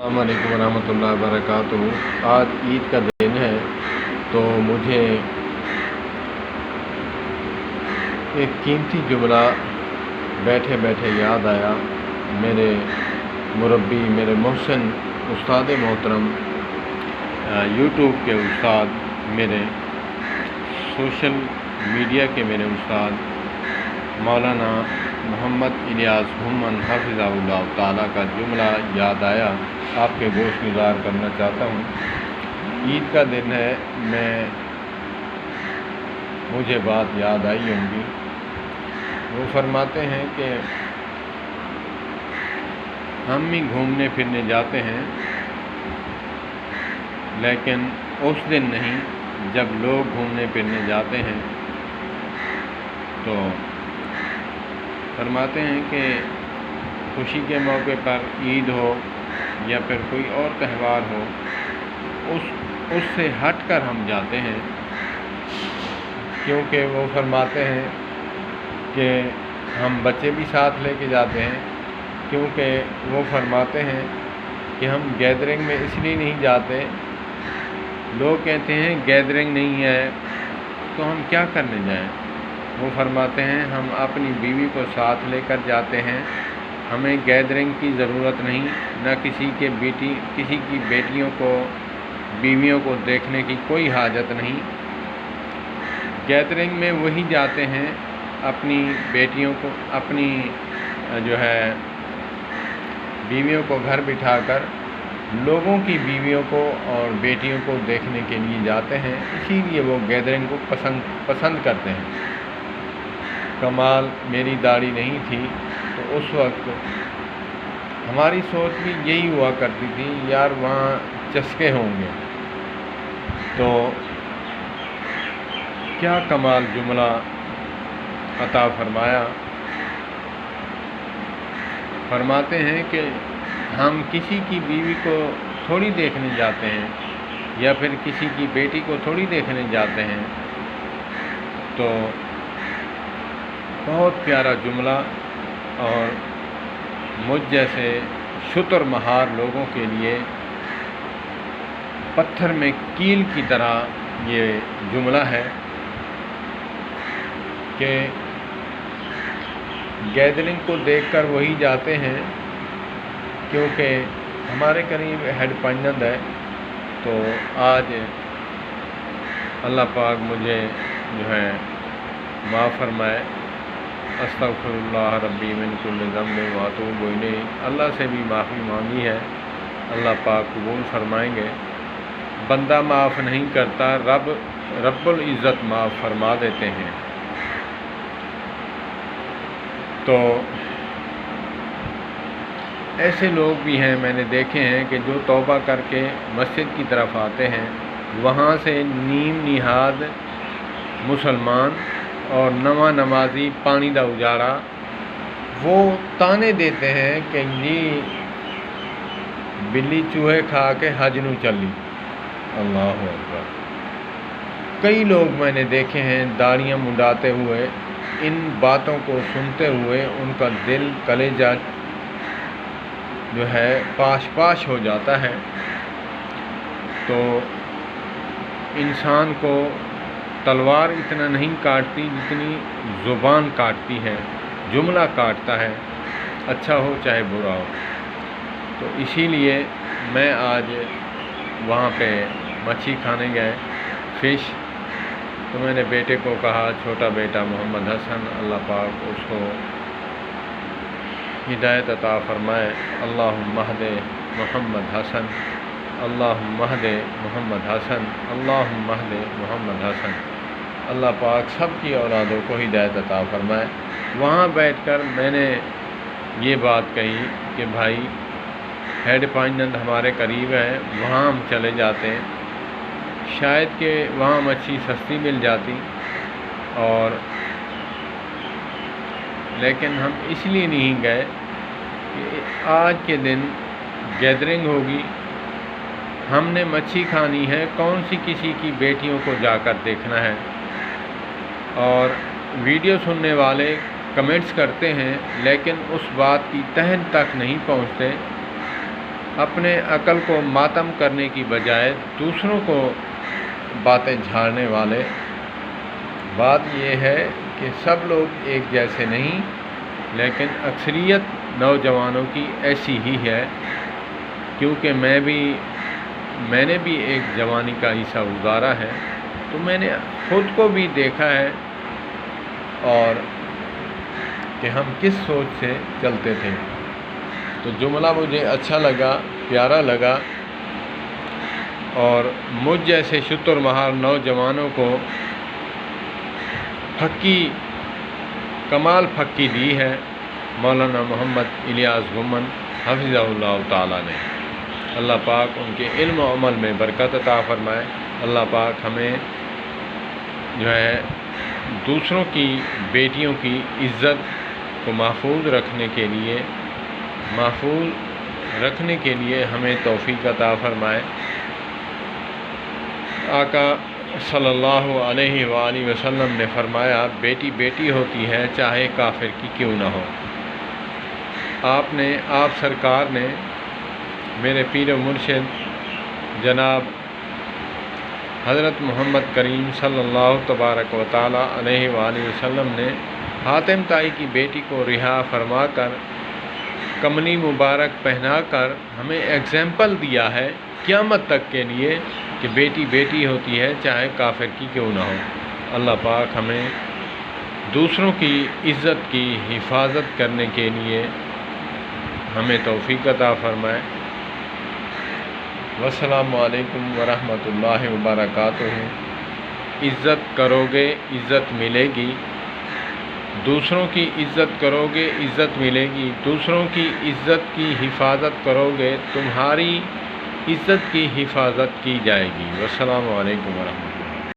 अस्सलाम वालेकुम रहमतुल्लाहि व बरकातुहू। आज ईद का दिन है, तो मुझे एक कीमती जुमला बैठे बैठे याद आया। मेरे मुरब्बी, मेरे मोहसिन उस्ताद मोहतरम, यूट्यूब के उस्ताद, मेरे सोशल मीडिया के मेरे उस्ताद मौलाना मोहम्मद इलियास भुम्मन हफ़िज़हुल्लाह ताला का जुमला याद आया, आपके गोश गुजार करना चाहता हूँ। ईद का दिन है, मुझे बात याद आई होंगी। वो फरमाते हैं कि हम भी घूमने फिरने जाते हैं, लेकिन उस दिन नहीं जब लोग घूमने फिरने जाते हैं। तो फरमाते हैं कि खुशी के मौके पर ईद हो या फिर कोई और त्यौहार हो, उससे हट कर हम जाते हैं, क्योंकि वो फरमाते हैं कि हम बच्चे भी साथ लेके जाते हैं, क्योंकि वो फरमाते हैं कि हम गैदरिंग में इसलिए नहीं जाते। लोग कहते हैं गैदरिंग नहीं है तो हम क्या करने जाएं। वो फरमाते हैं हम अपनी बीवी को साथ लेकर जाते हैं, हमें गैदरिंग की ज़रूरत नहीं, न किसी की बेटियों को, बीवियों को देखने की कोई हाजत नहीं। गैदरिंग में वही जाते हैं अपनी बेटियों को, अपनी बीवियों को घर बिठाकर लोगों की बीवियों को और बेटियों को देखने के लिए जाते हैं। इसीलिए वो गैदरिंग को पसंद करते हैं। कमाल मेरी दाढ़ी नहीं थी तो उस वक्त हमारी सोच भी यही हुआ करती थी, यार वहाँ चस्के होंगे। तो क्या कमाल जुमला अता फरमाया। फरमाते हैं कि हम किसी की बीवी को थोड़ी देखने जाते हैं या फिर किसी की बेटी को थोड़ी देखने जाते हैं। तो बहुत प्यारा जुमला, और मुझ जैसे शुतर महार लोगों के लिए पत्थर में कील की तरह ये जुमला है कि गैदरिंग को देखकर वही जाते हैं, क्योंकि हमारे करीब हेड पंजंद है। तो आज अल्लाह पाक मुझे माफ़ फरमाए। अस्तग़फिरुल्लाह रब्बी मिन कुल्लि ज़ंबिन व अतूबु इलैह। अल्लाह से भी माफ़ी मांगी है, अल्लाह पाक कबूल फरमाएंगे। बंदा माफ़ नहीं करता, रब्बुल इज़्ज़त माफ़ फरमा देते हैं। तो ऐसे लोग भी हैं, मैंने देखे हैं कि जो तौबा करके मस्जिद की तरफ आते हैं, वहाँ से नीम निहाद मुसलमान और नवा नमाजी पानी दा उजाड़ा वो ताने देते हैं कि जी बिल्ली चूहे खा के हज नू चली। अल्लाह अकबर। कई लोग मैंने देखे हैं दाढ़ियाँ मुंडाते हुए, इन बातों को सुनते हुए उनका दिल, कलेजा पाश पाश हो जाता है। तो इंसान को तलवार इतना नहीं काटती जितनी ज़ुबान काटती है, जुमला काटता है, अच्छा हो चाहे बुरा हो। तो इसीलिए मैं आज वहाँ पे मच्छी खाने गए, फ़िश। तो मैंने बेटे को कहा, छोटा बेटा मोहम्मद हसन, अल्लाह पाक उसको हिदायत अता फ़रमाए। अल्लाहुम्मा हदे मोहम्मद हसन, अल्लाहुम्मा हदे मोहम्मद हसन, अल्लाहुम्मा हदे मोहम्मद हसन। अल्लाह पाक सब की औलादों को हिदायत अता फ़रमाए। वहाँ बैठकर मैंने ये बात कही कि भाई हेड पंजंद हमारे करीब है, वहाँ हम चले जाते हैं, शायद कि वहाँ मच्छी सस्ती मिल जाती, और लेकिन हम इसलिए नहीं गए कि आज के दिन गैदरिंग होगी, हमने मच्छी खानी है, कौन सी किसी की बेटियों को जाकर देखना है। और वीडियो सुनने वाले कमेंट्स करते हैं, लेकिन उस बात की तह तक नहीं पहुंचते اپنے عقل کو ماتم کرنے کی بجائے دوسروں کو باتیں جھاڑنے والے۔ بات یہ ہے کہ سب لوگ ایک جیسے نہیں، لیکن اکثریت نوجوانوں کی ایسی ہی ہے، کیونکہ میں نے بھی ایک جوانی کا حصہ گزارا ہے، تو میں نے خود کو بھی دیکھا ہے اور کہ ہم کس سوچ سے چلتے تھے۔ تو جملہ مجھے اچھا لگا، پیارا لگا، اور مجھ جیسے شتر مہار نوجوانوں کو کمال پھکی دی ہے مولانا محمد الیاس گمن حفظہ اللہ تعالیٰ نے۔ اللہ پاک ان کے علم و عمل میں برکت عطا فرمائے۔ اللہ پاک ہمیں جو ہے دوسروں کی بیٹیوں کی عزت کو محفوظ رکھنے کے لیے ہمیں توفیق عطا فرمائے۔ آقا صلی اللہ علیہ وآلہ وسلم نے فرمایا، بیٹی بیٹی ہوتی ہے چاہے کافر کی کیوں نہ ہو۔ آپ سرکار نے، میرے پیر و مرشد جناب حضرت محمد کریم صلی اللہ تبارک و تعالی علیہ وآلہ وسلم نے حاتم طائی کی بیٹی کو رہا فرما کر، کمنی مبارک پہنا کر ہمیں ایگزامپل دیا ہے قیامت تک کے لیے کہ بیٹی بیٹی ہوتی ہے چاہے کافر کی کیوں نہ ہو۔ اللہ پاک ہمیں دوسروں کی عزت کی حفاظت کرنے کے لیے ہمیں توفیق عطا فرمائے۔ والسلام علیکم ورحمۃ اللہ وبرکاتہ۔ عزت کرو گے عزت ملے گی، دوسروں کی عزت کرو گے عزت ملے گی، دوسروں کی عزت کی حفاظت کرو گے تمہاری عزت کی حفاظت کی جائے گی۔ والسلام علیکم ورحمۃ اللہ۔